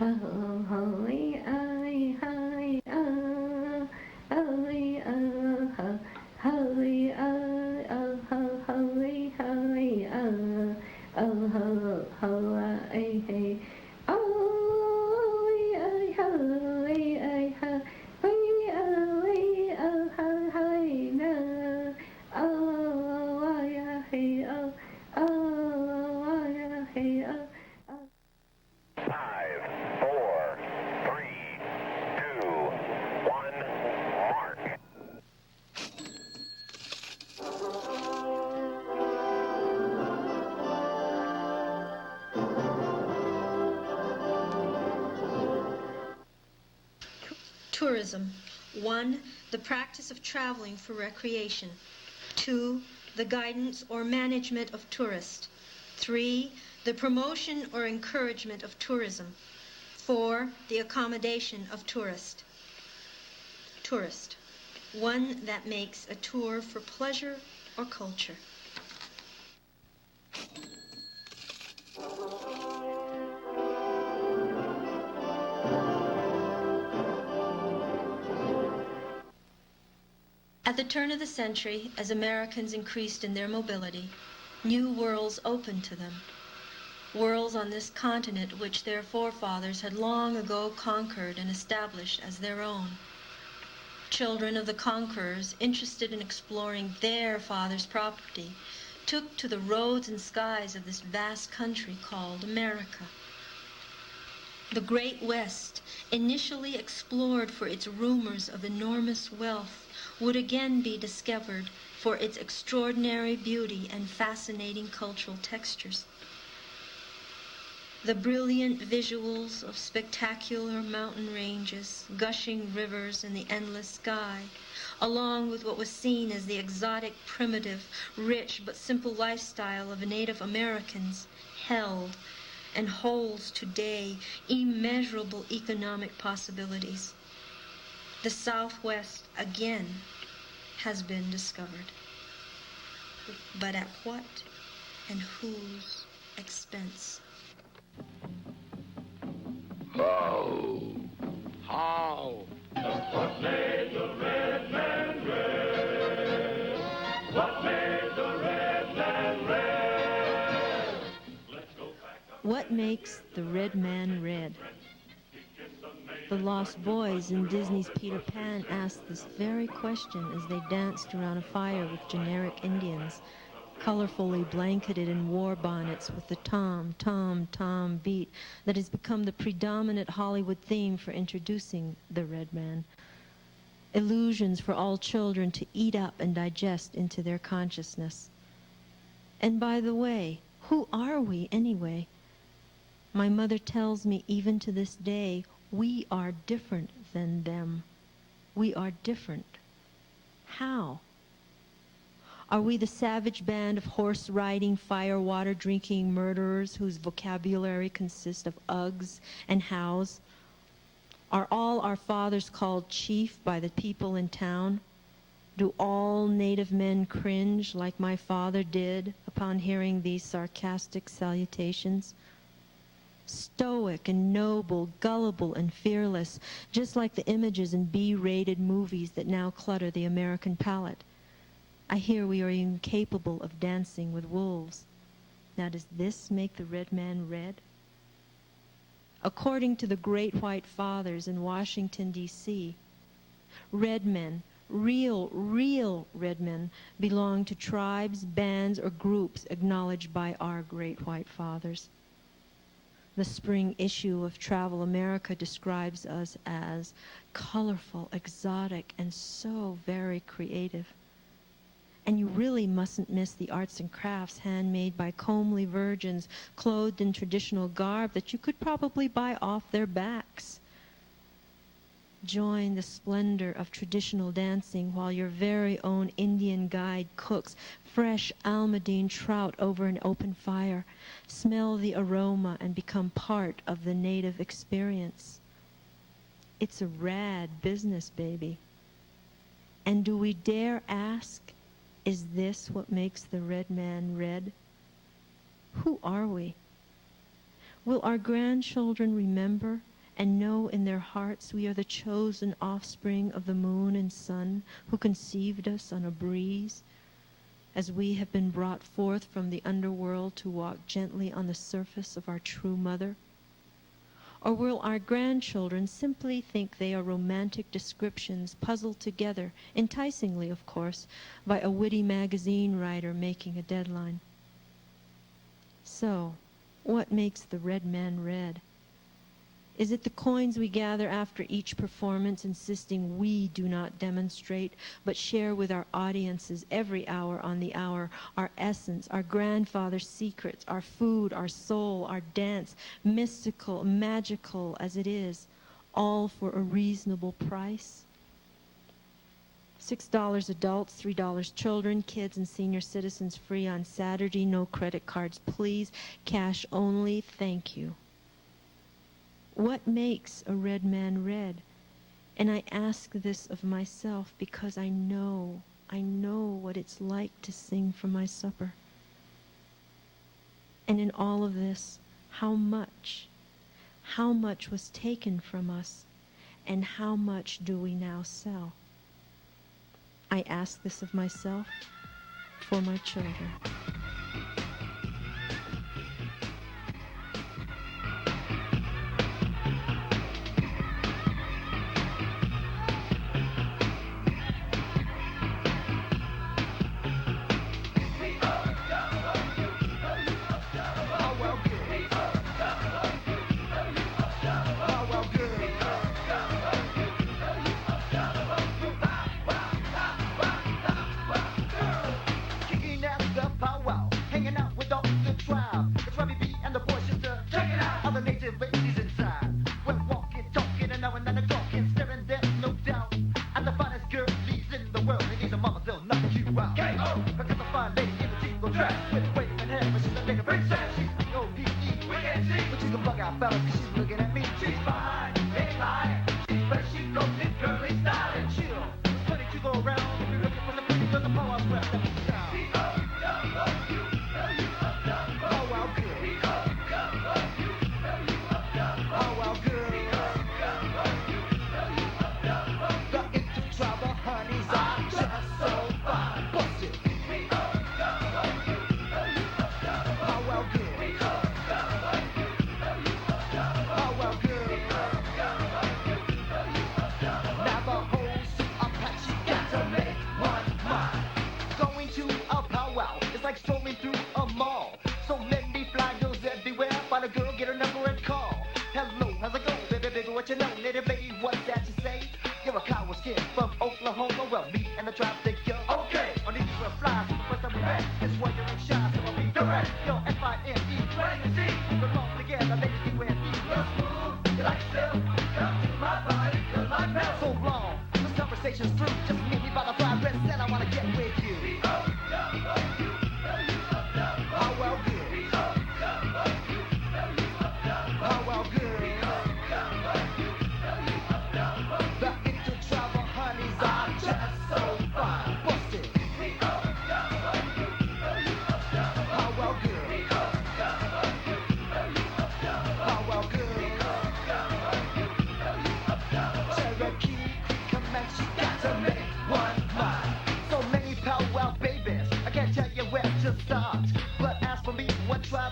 Hơi ơi hơi ơ hơi ơ hơ hơi ơ ơ hơ hơi hơi ơ hơ hơ ê hê ơi ơi hơi ơi hơ hơi ơi hơ hơi nơ ơ ơi hê ơ hê ơ. Five, four, three, two, one, mark. Tourism. 1. The practice of traveling for recreation. 2. The guidance or management of tourists. 3. The promotion or encouragement of tourism. 4. The accommodation of tourists. Tourist. One that makes a tour for pleasure or culture. At the turn of the century, as Americans increased in their mobility, new worlds opened to them. Worlds on this continent which their forefathers had long ago conquered and established as their own. Children of the conquerors, interested in exploring their father's property, took to the roads and skies of this vast country called America. The Great West, initially explored for its rumors of enormous wealth, would again be discovered for its extraordinary beauty and fascinating cultural textures. The brilliant visuals of spectacular mountain ranges, gushing rivers, and the endless sky, along with what was seen as the exotic, primitive, rich but simple lifestyle of Native Americans, held and holds today immeasurable economic possibilities. The Southwest again has been discovered. But at what and whose expense? How? How? What made the red man red? What made the red man red? Let's go back up. What makes the red man red? The Lost Boys in Disney's Peter Pan asked this very question as they danced around a fire with generic Indians, colorfully blanketed in war bonnets with the tom, tom, tom beat that has become the predominant Hollywood theme for introducing the red man. Illusions for all children to eat up and digest into their consciousness. And by the way, who are we anyway? My mother tells me even to this day, we are different than them. We are different. How? Are we the savage band of horse-riding, fire-water-drinking murderers whose vocabulary consists of ughs and hows? Are all our fathers called chief by the people in town? Do all native men cringe like my father did upon hearing these sarcastic salutations? Stoic and noble, gullible and fearless, just like the images in B-rated movies that now clutter the American palate. I hear we are incapable of dancing with wolves. Now does this make the red man red? According to the great white fathers in Washington, D.C., red men, real red men, belong to tribes, bands, or groups acknowledged by our great white fathers. The spring issue of Travel America describes us as colorful, exotic, and so very creative. And you really mustn't miss the arts and crafts handmade by comely virgins clothed in traditional garb that you could probably buy off their backs. Join the splendor of traditional dancing while your very own Indian guide cooks fresh almudine trout over an open fire. Smell the aroma and become part of the native experience. It's a rad business, baby. And do we dare ask, is this what makes the red man red? Who are we? Will our grandchildren remember and know in their hearts we are the chosen offspring of the moon and sun who conceived us on a breeze, as we have been brought forth from the underworld to walk gently on the surface of our true mother? Or will our grandchildren simply think they are romantic descriptions puzzled together, enticingly of course, by a witty magazine writer making a deadline? So, what makes the red man red? Is it the coins we gather after each performance, insisting we do not demonstrate, but share with our audiences every hour on the hour, our essence, our grandfather's secrets, our food, our soul, our dance, mystical, magical as it is, all for a reasonable price? $6 adults, $3 children, kids and senior citizens free on Saturday, no credit cards please, cash only, thank you. What makes a red man red? And I ask this of myself because I know what it's like to sing for my supper. And in all of this, how much was taken from us, and how much do we now sell? I ask this of myself for my children.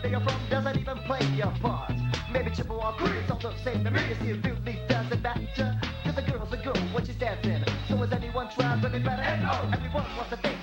They are from doesn't even play your part. Maybe Chippewa Creek's all the same to me. You see, it really doesn't matter. Cause the girl's a girl when she's dancing. So is anyone trying to be better? And everyone wants to think